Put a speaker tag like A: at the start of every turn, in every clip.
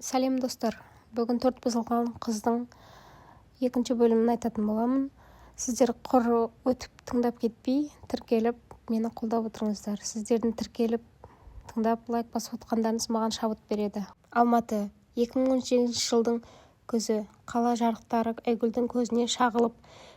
A: Сәлем достар, бүгін 4 бұзылған қыздың екінші бөлімін айтатын боламын. Сіздер құр өтіп тыңдап кетпей, тіркеліп, мені қолдап отырыңыздар. Сіздердің тіркеліп, тыңдап, лайк басып отқандарыңыз маған шабыт береді. Алматы, 2018 жылдың күзі, қала жарықтары Айгүлдің көзіне шағылып,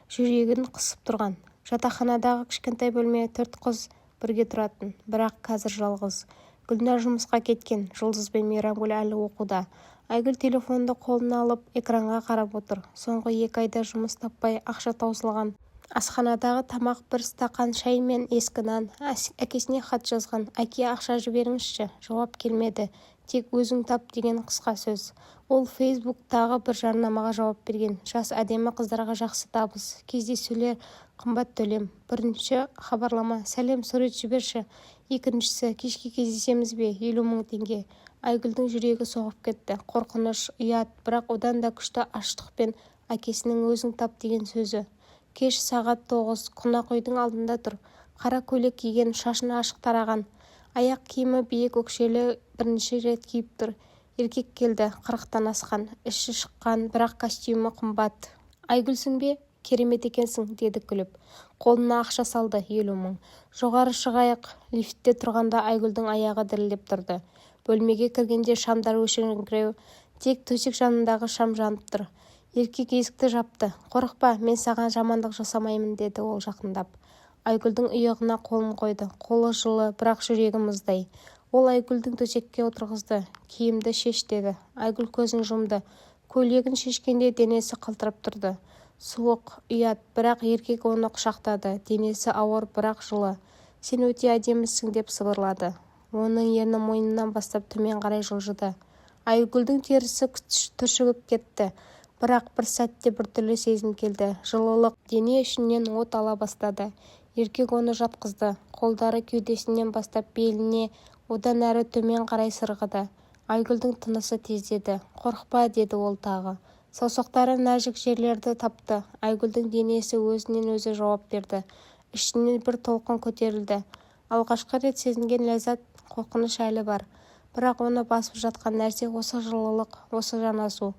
A: жүрегін қысып тұрған. Жатақханадағы кішкентай бөлме 4 қыз бірге тұратын, бірақ қазір жалғыз. Гүлнар жұмысқа кеткен, Жұлдыз бен Мейрамгүл әлі оқуда. Айгүл телефонды қолына алып, экранға қарап отыр. Соңғы 2 айда жұмыс таппай, ақша таусылған. Асханадағы тамақ, бір стақан шай мен ескі нан. Әкесіне хат жазған. Әке, ақша жіберіңізші. Жауап келмеді. Тек өзің тап деген қысқа сөз. Ол Фейсбуктағы бір жарнамаға жауап берген. Жас әдемі қыздарға жақсы табыс. Кездесулер, қымбат төлем. Бірінші хабарлама, сәлем, сурет жіберші. Екіншісі, кешке кездесеміз бе, 50 000 теңге. Айгүлдің жүрегі соғып кетті. Қорқыныш, ұят, бірақ одан да күшті аштықпен әкесінің өзің тап деген сөзі. Кеш сағат 9, қонақүйдің алдында тұр. Қара көйлек киген, шашын ашық тараған. Аяқ киімі биік өкшелі, бірінші рет киіп тұр. Еркек келді, 40-тан асқан, іші шыққан, бірақ костюмі қымбат. Айгүлсің бе? Керемет екенсің, деді күліп. Қолына ақша салды, 50 000. Жоғары шығайық. Лифтте тұрғанда Айгүлдің аяғы дірілдеп тұрды. Бөлмеге кіргенде шамдар өшіріңкіреу, тек төсек жанындағы шам жанып тұр. Еркек есікті жапты. Қорықпа, мен саған жамандық жасамаймын, деді ол жақындап. Айгүлдің иығына қолын қойды. Қолы жылы, бірақ жүрегі мұздай. Ол Айгүлдің төсекке отырғызды. Киімді шеш, деді. Айгүл көзін жұмды. Көйлегін шешкенде денесі қалтырап тұрды. Суық, ұят, бірақ еркек оны құшақтады. Денесі ауыр, бірақ жылы. Сен өте әдемісің, деп сыбырлады. Оның ерні мойнынан бастап төмен қарай жылжыды. Айгүлдің терісі түршігіп кетті. Бірақ бір сәтте біртүрлі сезім келді. Жылылық, дене ішінен от ала бастады. Еркек оны жатқызды. Қолдары кеудесінен бастап беліне, одан әрі төмен қарай сырғыды. Айгүлдің тынысы тездеді. Қорықпа, деді ол тағы. Саусақтары нәжік жерлерді тапты. Айгүлдің денесі өзінен өзі жауап берді. Ішінен бір толқын көтерілді. Алғашқы рет сезінген ләззат, қорқыныш әлі бар. Бірақ оны басып жатқан нәрсе осы жылылық, осы жанасу.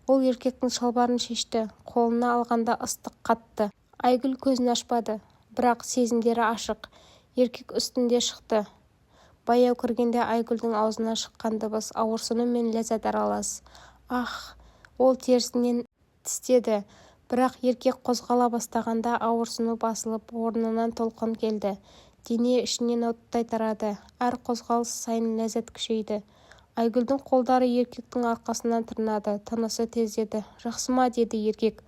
A: Ол еркектің шалбарын шешті. Қолына алғанда ыстық қатты. Айгүл көзін ашпады. Бірақ сезімдері ашық. Еркек үстінде шықты. Баяу кіргенде Айгүлдің аузынан шыққан дыбыс ауырсыну мен ләззат аралас. Ах! Ол терісінен тістеді. Бірақ еркек қозғала бастағанда ауырсыну басылып, орнынан толқын келді. Дене ішінен оттай тарады. Әр қозғалыс сайын ләззат күшейді. Айгүлдің қолдары еркектің арқасынан тырнады. Тынысы тездеді. Жақсы ма, деді еркек.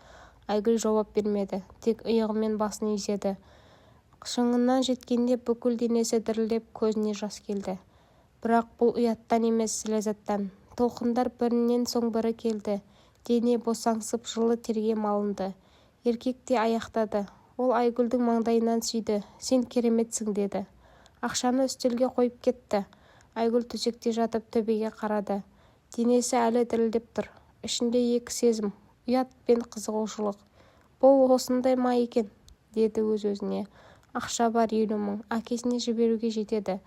A: Айгүл жауап бермеді. Тек иығымен басын изеді. Шыңынан жеткенде бүкіл денесі дірілдеп, көзіне жас келді. Бірақ бұл ұяттан емес, ләззаттан. Толқындар бірінен соң бірі келді. Дене босаңсып, жылы терге малынды. Еркек те аяқтады. Ол Айгүлдің маңдайынан сүйді. Сен кереметсің, деді. Ақшаны үстелге қойып кетті. Айгүл төсекте жатып төбеге қарады. Денесі әлі дірілдеп тұр. Ішінде екі сезім, ұят пен қызығушылық. Бұл осындай ма екен, деді өз-өзіне. Ақша бар, 50 000. Әкесіне жіберуге жетеді.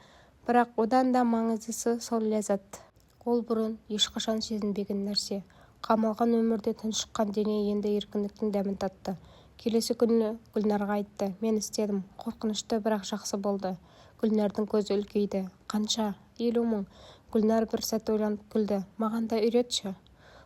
A: Бірақ одан да маңыздысы сол ләззат. Ол бұрын ешқашан сезінбеген нәрсе. Қамалған өмірде тұншыққан дене енді еркіндіктің дәмін татты. Келесі күні Гүлнарға айтты. Мен істедім. Қорқынышты, бірақ жақсы болды. Гүлнардың көзі үлкейді. Қанша? 50 000. Гүлнар бір сәт ойланып күлді. Маған да үйретші.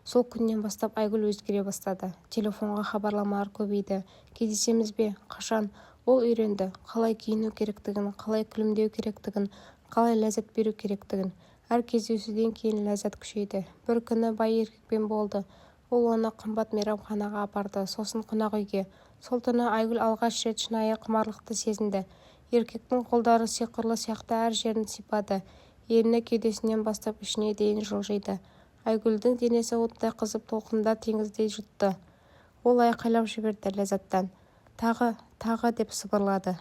A: Сол күннен бастап Айгүл өзгере бастады. Телефонға хабарламалар көбейді. Кездесеміз бе? Қашан? Ол үйренді. Қалай киіну керектігін, қалай күлімдеу керектігін, қалай ләззат беру керектігін. Әр кездесуден кейін ләззат күшейді. Бір күні бай еркекпен болды. Ол оны қымбат мейрамханаға апарды, сосын қонақ үйге. Сол түні Айгүл алғаш рет шынайы құмарлықты сезінді. Еркектің қолдары сиқырлы сияқты әр жерін сипады. Ерні кеудесінен бастап ішіне дейін жылжиды. Айгүлдің денесі оттай қызып, толқында теңіздей жұтты. Ол айқайлап жіберді ләззаттан. Тағы деп сыбырлады.